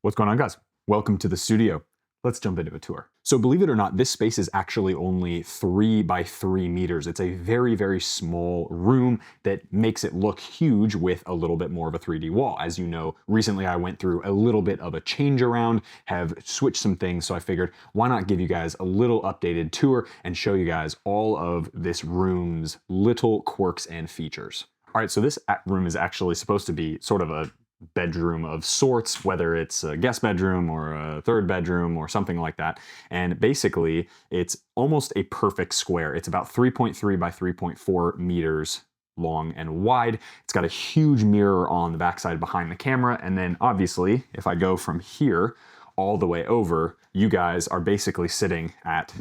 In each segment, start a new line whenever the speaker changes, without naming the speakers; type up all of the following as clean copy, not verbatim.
What's going on, guys? Welcome to the studio. Let's jump into a tour. So believe it or not, this space is actually only 3 by 3 meters. It's a very, very small room that makes it look huge with a little bit more of a 3D wall. As you know, recently I went through a little bit of a change around, have switched some things, so I figured why not give you guys a little updated tour and show you guys all of this room's little quirks and features. All right, so this room is actually supposed to be sort of a bedroom of sorts, whether it's a guest bedroom or a third bedroom or something like that. And basically, it's almost a perfect square. It's about 3.3 by 3.4 meters long and wide. It's got a huge mirror on the backside behind the camera. And then obviously, if I go from here all the way over, you guys are basically sitting at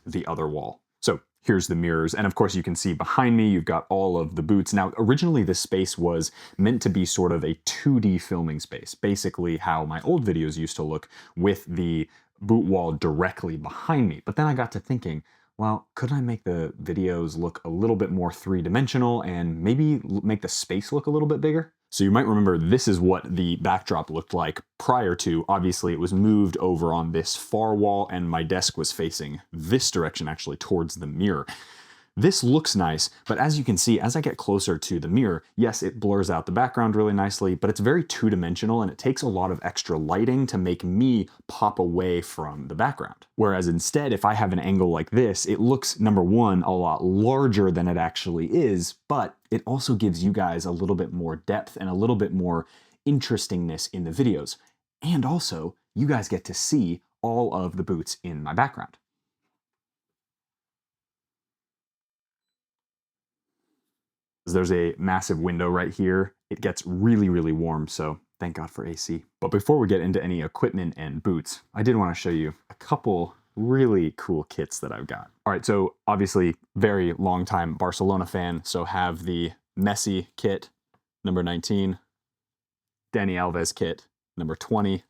the other wall. So here's the mirrors, and of course you can see behind me you've got all of the boots. Now originally this space was meant to be sort of a 2D filming space, basically how my old videos used to look with the boot wall directly behind me. But then I got to thinking, well, could I make the videos look a little bit more three-dimensional and maybe make the space look a little bit bigger? So you might remember this is what the backdrop looked like prior to. Obviously it was moved over on this far wall and my desk was facing this direction, actually towards the mirror. This looks nice, but as you can see, as I get closer to the mirror, yes, it blurs out the background really nicely, but it's very two-dimensional and it takes a lot of extra lighting to make me pop away from the background. Whereas instead, if I have an angle like this, it looks, number one, a lot larger than it actually is, but it also gives you guys a little bit more depth and a little bit more interestingness in the videos. And also, you guys get to see all of the boots in my background. There's a massive window right here. It gets really, really warm, so thank God for AC. But before we get into any equipment and boots, I did want to show you a couple really cool kits that I've got. All right, so obviously very long time Barcelona fan, so have the Messi kit, number 19, Dani Alves kit, number 20,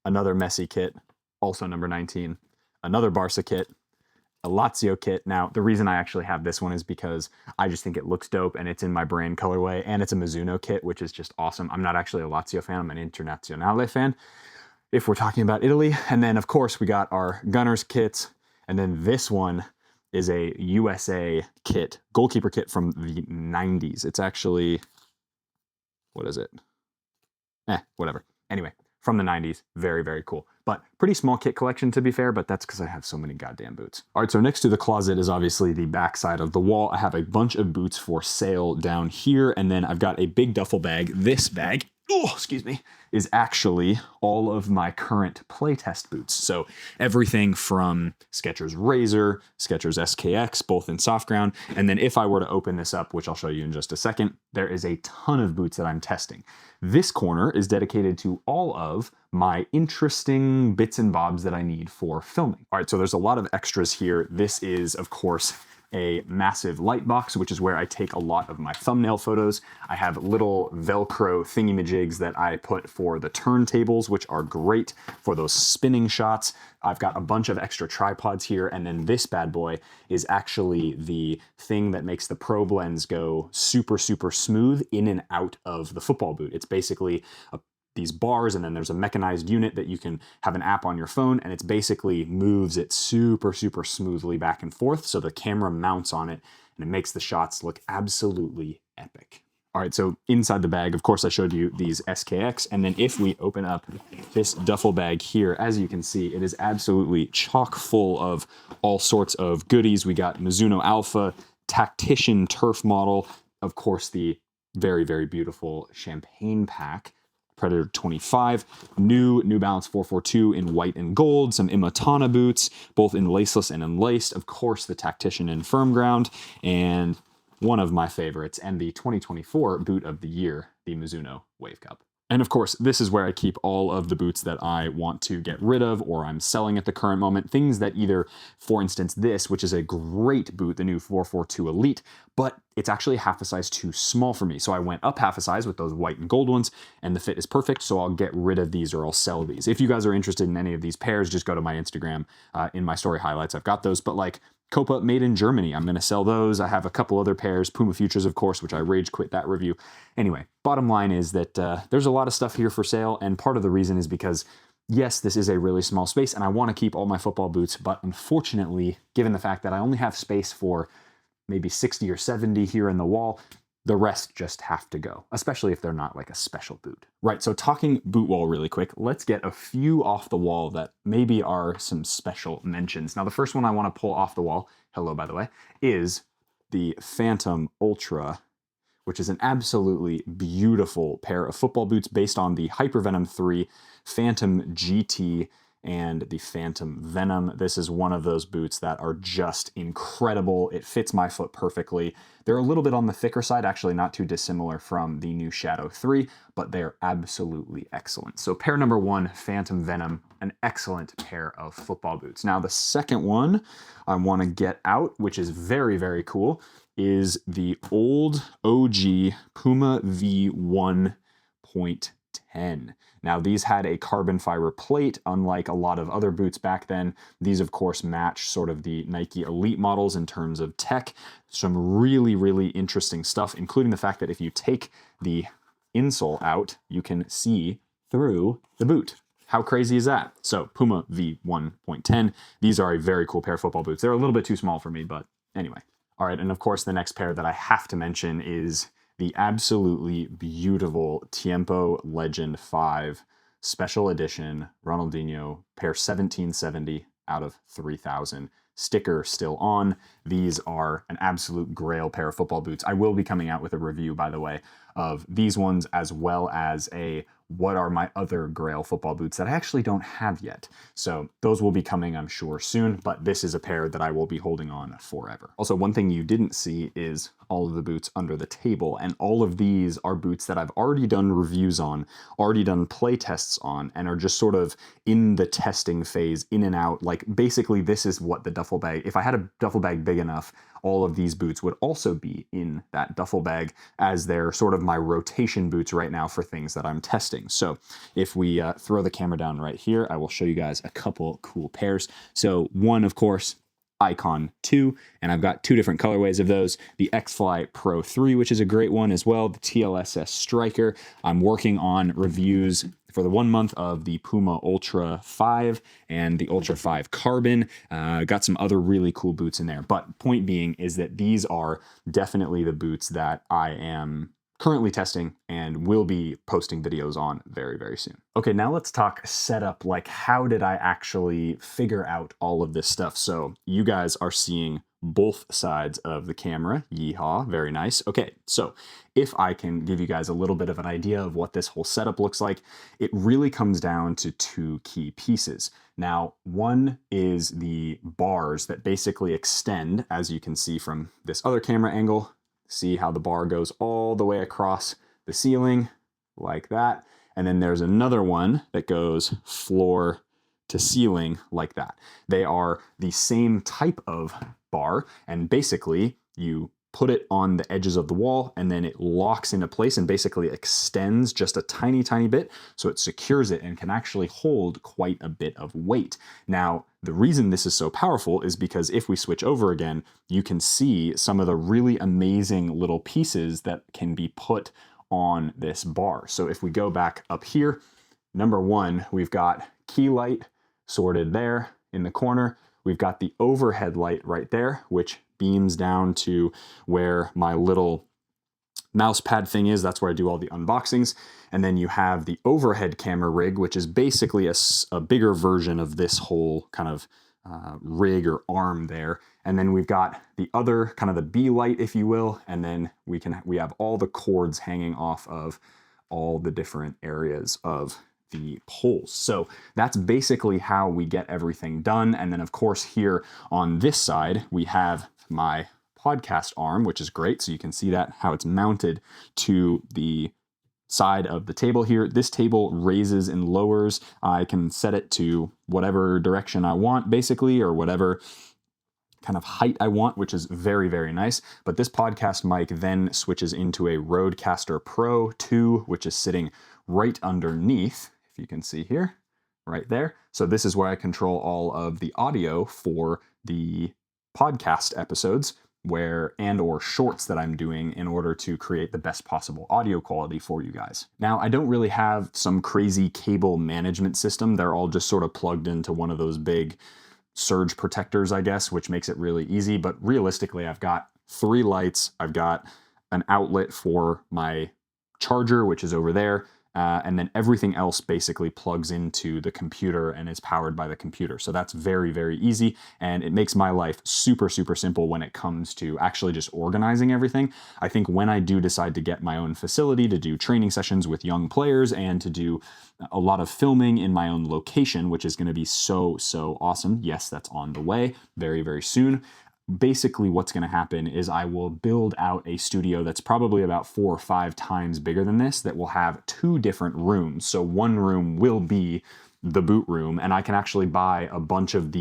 another Messi kit, also number 19, another Barca kit, a Lazio kit. Now, the reason I actually have this one is because I just think it looks dope and it's in my brand colorway, and it's a Mizuno kit, which is just awesome. I'm not actually a Lazio fan, I'm an Internazionale fan, if we're talking about Italy. And then, of course, we got our Gunners kits, and then this one is a USA kit, goalkeeper kit from the 90s. It's actually, what is it? Whatever. Anyway, from the 90s, very, very cool. But pretty small kit collection, to be fair, but that's because I have so many goddamn boots. All right, so next to the closet is obviously the back side of the wall. I have a bunch of boots for sale down here, and then I've got a big duffel bag. This bag, oh, excuse me, is actually all of my current playtest boots. So everything from Skechers Razor, Skechers SKX, both in soft ground, and then if I were to open this up, which I'll show you in just a second, there is a ton of boots that I'm testing. This corner is dedicated to all of my interesting bits and bobs that I need for filming. All right, so there's a lot of extras here. This is, of course, a massive light box, which is where I take a lot of my thumbnail photos. I have little Velcro thingy-majigs that I put for the turntables, which are great for those spinning shots. I've got a bunch of extra tripods here, and then this bad boy is actually the thing that makes the probe lens go super, super smooth in and out of the football boot. It's basically these bars, and then there's a mechanized unit that you can have an app on your phone, and it's basically moves it super, super smoothly back and forth, so the camera mounts on it, and it makes the shots look absolutely epic. All right, so inside the bag, of course, I showed you these SKX, and then if we open up this duffel bag here, as you can see, it is absolutely chock full of all sorts of goodies. We got Mizuno Alpha, Tactician Turf model, of course, the very, very beautiful Champagne pack, Predator 25, New Balance 442 in white and gold, some Imatana boots, both in laceless and unlaced, of course the Tactician in firm ground, and one of my favorites, and the 2024 boot of the year, the Mizuno Wave Cup. And of course, this is where I keep all of the boots that I want to get rid of or I'm selling at the current moment. Things that either, for instance, this, which is a great boot, the new 442 Elite, but it's actually half a size too small for me. So I went up half a size with those white and gold ones, and the fit is perfect, so I'll get rid of these or I'll sell these. If you guys are interested in any of these pairs, just go to my Instagram. In my story highlights, I've got those, but like Copa made in Germany, I'm gonna sell those. I have a couple other pairs, Puma Futures, of course, which I rage quit that review. Anyway, bottom line is that there's a lot of stuff here for sale, and part of the reason is because yes, this is a really small space and I want to keep all my football boots, but unfortunately, given the fact that I only have space for maybe 60 or 70 here in the wall, the rest just have to go, especially if they're not like a special boot. Right, so talking boot wall really quick, let's get a few off the wall that maybe are some special mentions. Now, the first one I want to pull off the wall, hello by the way, is the Phantom Ultra, which is an absolutely beautiful pair of football boots based on the Hypervenom 3, Phantom GT, and the Phantom Venom. This is one of those boots that are just incredible. It fits my foot perfectly. They're a little bit on the thicker side, actually not too dissimilar from the new Shadow 3, but they're absolutely excellent. So pair number one, Phantom Venom, an excellent pair of football boots. Now the second one I want to get out, which is very, very cool, is the old OG Puma V1.10. Now these had a carbon fiber plate, unlike a lot of other boots back then. These of course match sort of the Nike Elite models in terms of tech. Some really, really interesting stuff, including the fact that if you take the insole out, you can see through the boot. How crazy is that? So Puma V1.10, these are a very cool pair of football boots. They're a little bit too small for me, but anyway. All right, and of course the next pair that I have to mention is the absolutely beautiful Tiempo Legend 5 Special Edition Ronaldinho pair 1770 out of 3000. Sticker still on. These are an absolute grail pair of football boots. I will be coming out with a review, by the way, of these ones as well as a what are my other grail football boots that I actually don't have yet. So those will be coming, I'm sure, soon, but this is a pair that I will be holding on forever. Also, one thing you didn't see is all of the boots under the table, and all of these are boots that I've already done reviews on, already done play tests on, and are just sort of in the testing phase, in and out. Like basically this is what the duffel bag, if I had a duffel bag big enough, all of these boots would also be in that duffel bag, as they're sort of my rotation boots right now for things that I'm testing. So if we throw the camera down right here, I will show you guys a couple cool pairs. So one, of course, Icon 2, and I've got two different colorways of those. The X-Fly Pro 3, which is a great one as well. The TLSS Striker. I'm working on reviews for the 1 month of the Puma Ultra 5 and the Ultra 5 Carbon. Got some other really cool boots in there. But point being is that these are definitely the boots that I am currently testing and will be posting videos on very, very soon. Okay, now let's talk setup. Like, how did I actually figure out all of this stuff? So you guys are seeing both sides of the camera. Yeehaw, very nice. Okay, so if I can give you guys a little bit of an idea of what this whole setup looks like, it really comes down to two key pieces. Now, one is the bars that basically extend, as you can see from this other camera angle. See how the bar goes all the way across the ceiling like that. And then there's another one that goes floor to ceiling like that. They are the same type of bar, and basically you put it on the edges of the wall and then it locks into place and basically extends just a tiny, tiny bit, so it secures it and can actually hold quite a bit of weight. Now, the reason this is so powerful is because if we switch over again, you can see some of the really amazing little pieces that can be put on this bar. So if we go back up here, number one, we've got key light sorted there in the corner. We've got the overhead light right there, which beams down to where my little mouse pad thing is. That's where I do all the unboxings. And then you have the overhead camera rig, which is basically a bigger version of this whole kind of rig or arm there. And then we've got the other kind of the B light, if you will. And then we have all the cords hanging off of all the different areas of the poles. So that's basically how we get everything done. And then of course here on this side, we have my podcast arm, which is great. So you can see that how it's mounted to the side of the table here. This table raises and lowers. I can set it to whatever direction I want basically, or whatever kind of height I want, which is very, very nice. But this podcast mic then switches into a Rodecaster Pro 2, which is sitting right underneath, if you can see here, right there. So this is where I control all of the audio for the podcast episodes. or shorts that I'm doing in order to create the best possible audio quality for you guys. Now, I don't really have some crazy cable management system. They're all just sort of plugged into one of those big surge protectors, I guess, which makes it really easy. But realistically, I've got 3 lights. I've got an outlet for my charger, which is over there. And then everything else basically plugs into the computer and is powered by the computer. So that's very, very easy. And it makes my life super, super simple when it comes to actually just organizing everything. I think when I do decide to get my own facility to do training sessions with young players and to do a lot of filming in my own location, which is going to be so, so awesome. Yes, that's on the way very, very soon. Basically what's going to happen is I will build out a studio that's probably about 4 or 5 times bigger than this, that will have 2 different rooms. So one room will be the boot room, and I can actually buy a bunch of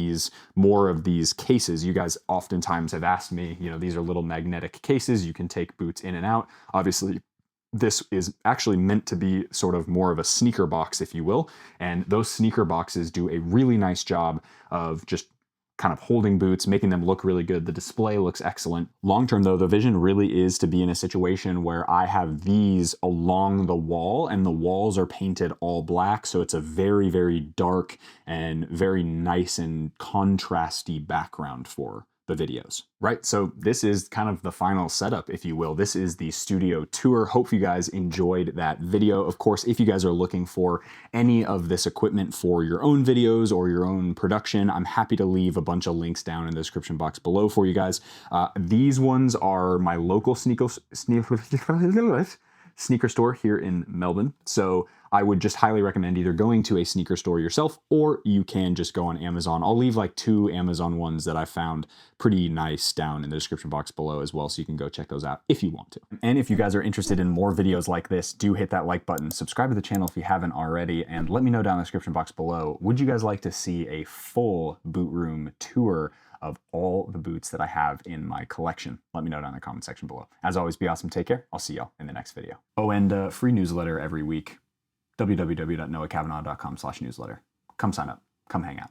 more of these cases. You guys oftentimes have asked me, these are little magnetic cases. You can take boots in and out. Obviously, this is actually meant to be sort of more of a sneaker box, if you will. And those sneaker boxes do a really nice job of just kind of holding boots, making them look really good. The display looks excellent. Long term though, the vision really is to be in a situation where I have these along the wall and the walls are painted all black. So it's a very, very dark and very nice and contrasty background for the videos, right? So this is kind of the final setup, if you will. This is the studio tour. Hope you guys enjoyed that video. Of course, if you guys are looking for any of this equipment for your own videos or your own production, I'm happy to leave a bunch of links down in the description box below for you guys. These ones are my local sneaker store here in Melbourne. So I would just highly recommend either going to a sneaker store yourself, or you can just go on Amazon. I'll leave like 2 Amazon ones that I found pretty nice down in the description box below as well, so you can go check those out if you want to. And if you guys are interested in more videos like this, do hit that like button, subscribe to the channel if you haven't already, and let me know down in the description box below, would you guys like to see a full boot room tour of all the boots that I have in my collection? Let me know down in the comment section below. As always, be awesome, take care, I'll see y'all in the next video. Oh, and free newsletter every week, www.noahcavanaugh.com/newsletter. Come sign up, come hang out.